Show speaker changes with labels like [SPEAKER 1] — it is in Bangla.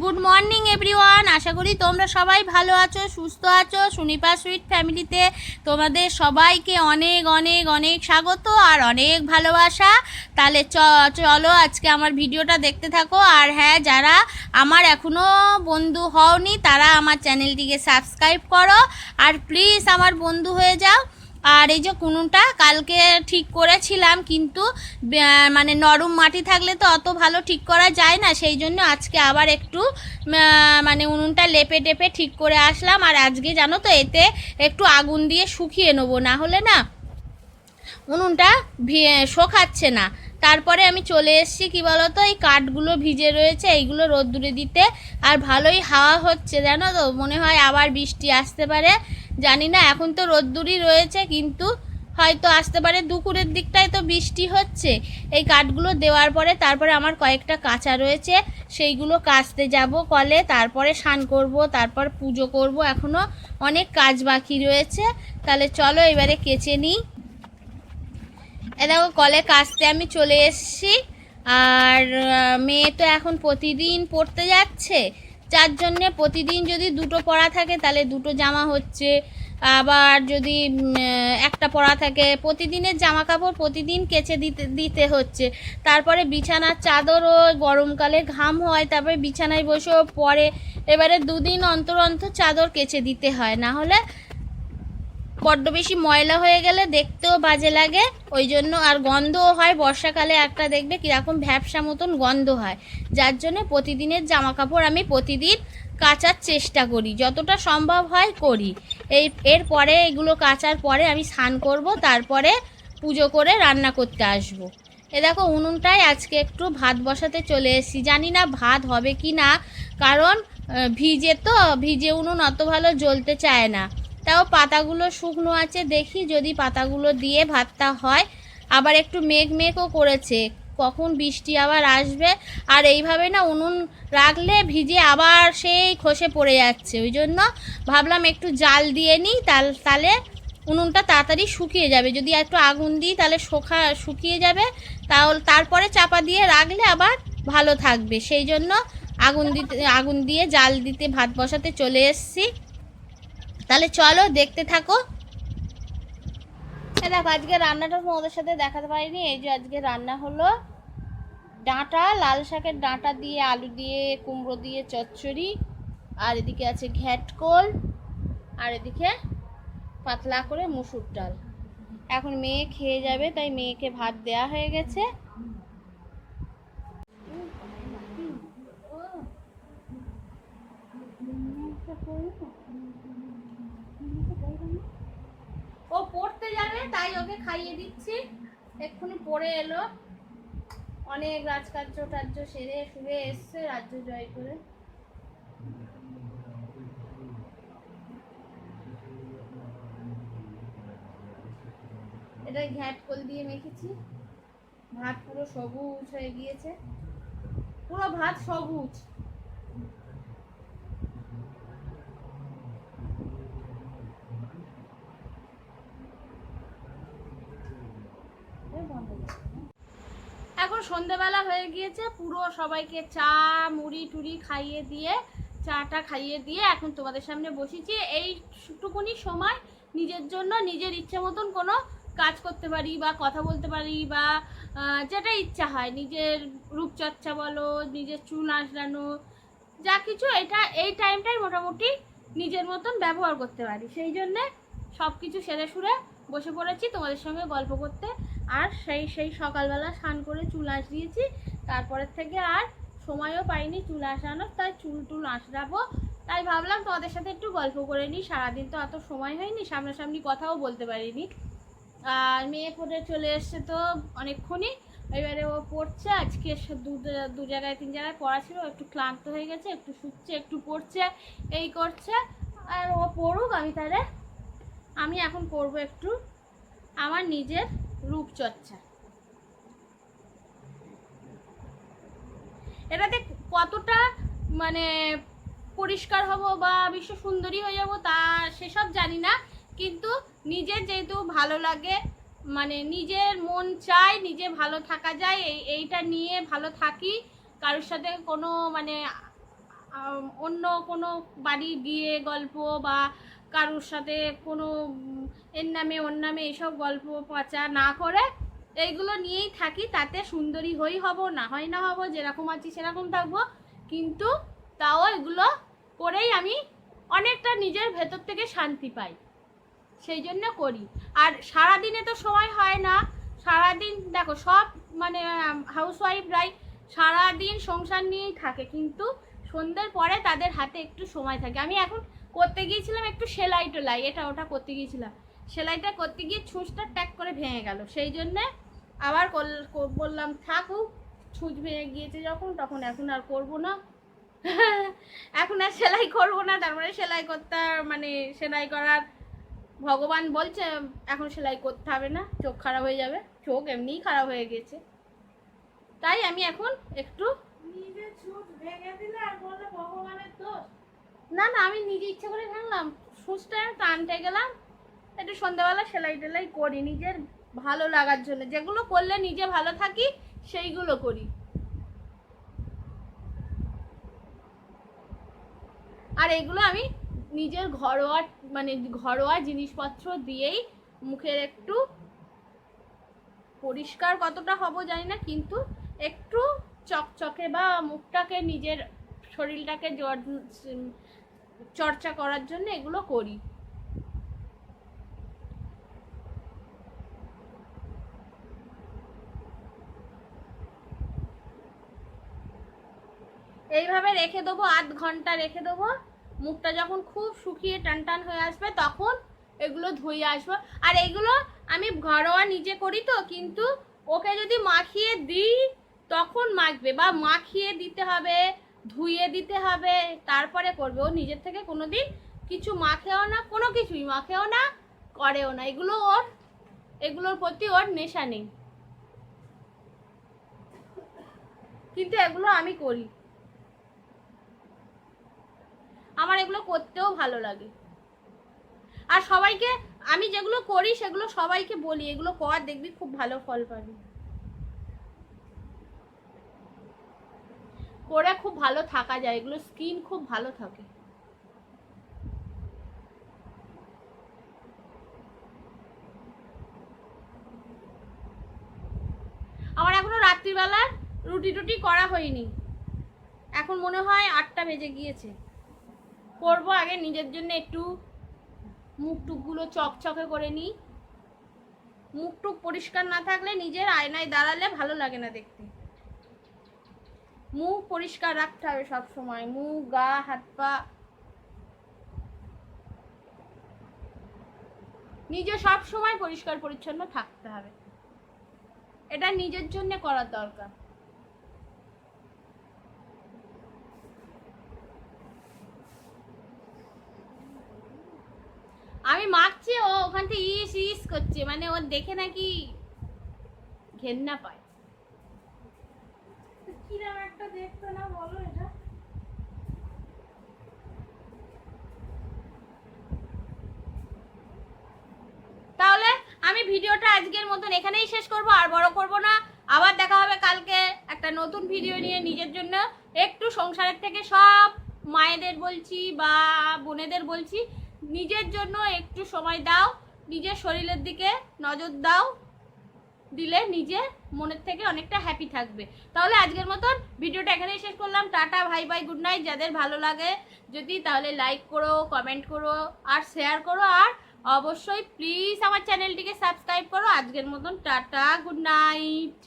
[SPEAKER 1] Good morning everyone. আশা করি তোমরা সবাই ভালো আছো, সুস্থ আছো। সুনিপা সুইট ফ্যামিলিতে তোমাদের সবাইকে অনেক অনেক অনেক স্বাগত আর অনেক ভালোবাসা। তাহলে চলো আজকে আমার ভিডিওটা দেখতে থাকো। আর হ্যাঁ, যারা আমার এখনও বন্ধু হওনি তারা আমার চ্যানেলটিকে সাবস্ক্রাইব করো আর প্লিজ আমার বন্ধু হয়ে যাও। আর এই যে কুনুনটা কালকে ঠিক করেছিলাম, কিন্তু মানে নরম মাটি থাকলে তো অত ভালো ঠিক করা যায় না, সেই জন্য আজকে আবার একটু মানে উনুনটা লেপে টেপে ঠিক করে আসলাম। আর আজকে জানো তো এতে একটু আগুন দিয়ে শুকিয়ে নেবো, না হলে না উনুনটা শোকাচ্ছে না। তারপরে আমি চলে এসেছি, কী বলো তো, এই কাঠগুলো ভিজে রয়েছে, এইগুলো রোদ্দুরে দিতে। আর ভালোই হাওয়া হচ্ছে জানো তো, মনে হয় আবার বৃষ্টি আসতে পারে, জানি না। এখন তো রোদ্দুরই রয়েছে, কিন্তু হয়তো আসতে পারে দুপুরের দিকটায় তো বৃষ্টি হচ্ছে। এই কাঠগুলো দেওয়ার পরে তারপরে আমার কয়েকটা কাঁচা রয়েছে, সেইগুলো কাচতে যাব কলে, তারপরে স্নান করব, তারপর পুজো করব। এখনও অনেক কাজ বাকি রয়েছে। তাহলে চলো এবারে কেচে নিই। দেখো কলে কাচতে আমি চলে এসেছি। আর মেয়ে তো এখন প্রতিদিন পড়তে যাচ্ছে, যার জন্যে প্রতিদিন যদি দুটো পড়া থাকে তাহলে দুটো জামা হচ্ছে, আবার যদি একটা পড়া থাকে, প্রতিদিনের জামা কাপড় প্রতিদিন কেচে দিতে হচ্ছে। তারপরে বিছানার চাদরও গরমকালে ঘাম হয়, তারপরে বিছানায় বসেও পরে, এবারে দুদিন অন্তর অন্তর চাদর কেচে দিতে হয়, না হলে বড্ড বেশি ময়লা হয়ে গেলে দেখতেও বাজে লাগে। ওই জন্য আর গন্ধও হয়, বর্ষাকালে একটা দেখবে কীরকম ভ্যাপসা মতন গন্ধ হয়, যার জন্য প্রতিদিনের জামা কাপড় আমি প্রতিদিন কাচার চেষ্টা করি, যতটা সম্ভব হয় করি। এরপরে এগুলো কাচার পরে আমি স্নান করব, তারপরে পুজো করে রান্না করতে আসব। দেখো উনুনটায় আজকে একটু ভাত বসাতে চলে এসেছি, জানি না ভাত হবে কি না, কারণ ভিজে উনুন অত ভালো জ্বলতে চায় না। তাও পাতাগুলো শুকনো আছে, দেখি যদি পাতাগুলো দিয়ে ভাতটা হয়। আবার একটু মেঘও করেছে, কখন বৃষ্টি আবার আসবে। আর এইভাবে না উনুন রাখলে ভিজে আবার সেই খসে পড়ে যাচ্ছে, ওই জন্য ভাবলাম একটু জাল দিয়ে নিই, তাহলে উনুনটা তাড়াতাড়ি শুকিয়ে যাবে। যদি একটু আগুন দিই তাহলে শুকিয়ে যাবে, তারপরে চাপা দিয়ে রাখলে আবার ভালো থাকবে। সেই জন্য আগুন দিয়ে জাল দিতে ভাত বসাতে চলে এসেছি। তাহলে চলো দেখতে থাকো। দেখো আজকে রান্নাটা তোমাদের সাথে দেখাতে পারিনি। এই যে আজকে রান্না হলো ডাঁটা, লাল শাকের ডাঁটা দিয়ে, আলু দিয়ে, কুমড়ো দিয়ে চচ্চড়ি, আর এদিকে আছে ঘ্যাটকোল, আর এদিকে পাতলা করে মুসুর ডাল। এখন মেয়ে খেয়ে যাবে, তাই মেয়েকে ভাত দেয়া হয়ে গেছে। ও পড়তে যাবে তাই ওকে খাইয়ে দিচ্ছি, এক্ষুনি পড়ে এলো, অনেক রাজকার্য টার্য সেরে শুয়ে এসছে রাজ্য জয় করে। এটা ঘ্যাটকোল দিয়ে মেখেছি, ভাত পুরো সবুজ হয়ে গিয়েছে, পুরো ভাত সবুজ। এখন সন্ধ্যেবেলা হয়ে গিয়েছে, পুরো সবাইকে চা মুড়ি টুড়ি খাইয়ে দিয়ে, চাটা খাইয়ে দিয়ে এখন তোমাদের সামনে বসেছি। এইটুকুনি সময় নিজের জন্য, নিজের ইচ্ছে মতন কোনো কাজ করতে পারি বা কথা বলতে পারি, বা যেটা ইচ্ছা হয়, নিজের রূপচর্চা বলো, নিজের চুল আঁচড়ানো, যা কিছু, এই টাইমটাই মোটামুটি নিজের মতন ব্যবহার করতে পারি। সেই জন্যে সব কিছু সেরে সুরে বসে পড়েছি তোমাদের সঙ্গে গল্প করতে। আর সেই সকালবেলা স্নান করে চুল আঁচড়িয়েছি, তারপরের থেকে আর সময়ও পাইনি চুল আঁচড়ানোর, তাই চুল আঁচড়াবো। তাই ভাবলাম তোমাদের সাথে একটু গল্প করে নিই, সারাদিন তো অত সময় হয়নি, সামনাসামনি কথাও বলতে পারিনি। আর মেয়ে পড়ে চলে এসছে তো অনেকক্ষণই, এবারে ও পড়ছে। আজকে দু জায়গায় 3 জায়গায় পড়া ছিল, একটু ক্লান্ত হয়ে গেছে, একটু শুচ্ছে, একটু পড়ছে, এই করছে। আর ও পড়ুক, আমি এখন করব একটু আমার নিজের রূপচর্চা। এটাতে কতটা মানে পরিষ্কার হব বা বিশ্ব সুন্দরী হয়ে যাব তা সেসব জানি না, কিন্তু নিজের যেহেতু ভালো লাগে, মানে নিজের মন চায় নিজে ভালো থাকা যায়, এইটা নিয়ে ভালো থাকি। কারোর সাথে কোনো মানে অন্য কোনো বাড়ি গিয়ে গল্প বা কারোর সাথে কোনো এর নামে ওর নামে এইসব গল্প পাচা না করে এইগুলো নিয়েই থাকি। তাতে সুন্দরী হব না হয় না হব, যেরকম আছি সেরকম থাকবো, কিন্তু তাও এগুলো করেই আমি অনেকটা নিজের ভেতর থেকে শান্তি পাই, সেই জন্য করি। আর সারাদিনে তো সময় হয় না, সারাদিন দেখো সব মানে হাউসওয়াইফরাই সারাদিন সংসার নিয়েই থাকে, কিন্তু সন্ধ্যের পরে তাদের হাতে একটু সময় থাকে। আমি এখন করতে গিয়েছিলাম একটু সেলাই টেলাই, এটা ওটা করতে গিয়েছিলাম, সেলাইটা করতে গিয়ে ছুঁচটা ট্যাক করে ভেঙে গেল, সেই জন্যে আবার বললাম থাকুক, ছুঁচ ভেঙে গিয়েছে যখন, তখন এখন আর করবো না। এখন আর সেলাই করবো না, তারপরে সেলাই করতে মানে সেলাই করার ভগবান বলছে এখন সেলাই করতে হবে না, চোখ খারাপ হয়ে যাবে, চোখ এমনিই খারাপ হয়ে গেছে, তাই আমি এখন একটু
[SPEAKER 2] নিজে ছুট ভেঙে দিলে আর বলে ভগবানের দোষ।
[SPEAKER 1] না না, আমি নিজে ইচ্ছে করে ভাঙলাম, সুচটা টানতে গেলাম, একটু সন্ধ্যাবেলা সেলাই টেলাই করি নিজের ভালো লাগার জন্য, যেগুলো করলে নিজে ভালো থাকি সেইগুলো করি। আর এগুলো আমি নিজের ঘরোয়া জিনিসপত্র দিয়েই মুখের একটু পরিষ্কার কতটা হব জানি না, কিন্তু একটু চকচকে বা মুখটাকে নিজের শরীরটাকে চর্চা করার জন্য এগুলো করি। এইভাবে রেখে দেবো, আধ ঘন্টা রেখে দেবো, মুখটা যখন খুব শুকিয়ে টান টান হয়ে আসবে তখন এগুলো ধুয়ে আসবো। আর এগুলো আমি ঘরোয়া নিজে করি তো, কিন্তু ওকে যদি মাখিয়ে দিই তখন মাখবে, বা মাখিয়ে দিতে হবে, ধুয়ে দিতে হবে, তারপরে করবে। ও নিজের থেকে কোনোদিন কিছু মাখেও না, কোনো কিছুই মাখেও না, করেও না, এগুলোর প্রতি ওর নেশা নেই, কিন্তু এগুলো আমি করি, আমার এগুলো করতেও ভালো লাগে। আর সবাইকে আমি যেগুলো করি সেগুলো সবাইকে বলি, এগুলো কর, দেখবি খুব ভালো ফল পাবি, করে খুব ভালো থাকা যায়, এগুলো স্কিন খুব ভালো থাকে। আমার এখনো রাত্রিবেলার রুটি টুটি করা হয়নি, এখন মনে হয় 8টা বেজে গিয়েছে, করবো। আগে নিজের জন্য একটু মুখ টুকগুলো চকচকে করে নিই, মুখ টুক পরিষ্কার না থাকলে নিজের আয়নায় দাঁড়ালে ভালো লাগে না দেখতে, মুখ পরিষ্কার রাখতে হবে সব সময়, মুখ, গা, হাত পা নিজে সব সময় পরিষ্কার পরিচ্ছন্ন থাকতে হবে, এটা নিজের জন্য করার দরকার। আমি মাখছি, ও ওখান থেকে ইস ইস করছে, মানে ওর দেখে নাকি ঘেন্না পায়।
[SPEAKER 2] কিরম একটা দেখতে না বলো এটা?
[SPEAKER 1] তাহলে আমি ভিডিওটা আজকের মতন এখানেই শেষ করব, আর বড় করব না। আবার দেখা হবে কালকে একটা নতুন ভিডিও নিয়ে। নিজের জন্য একটু সংসারের থেকে সব মায়েদের বলছি বা বোনেদের বলছি, নিজের জন্য একটু সময় দাও, নিজের শরীরের দিকে নজর দাও, দিলে নিজে মনের থেকে অনেকটা হ্যাপি থাকবে। তাহলে আজকের মতন ভিডিওটা এখানেই শেষ করলাম। টাটা, ভাই বাই, গুড নাইট। যাদের ভালো লাগে যদি তাহলে লাইক করো, কমেন্ট করো আর শেয়ার করো, আর অবশ্যই প্লিজ আমার চ্যানেলটিকে সাবস্ক্রাইব করো। আজকের মতন টাটা, গুড নাইট।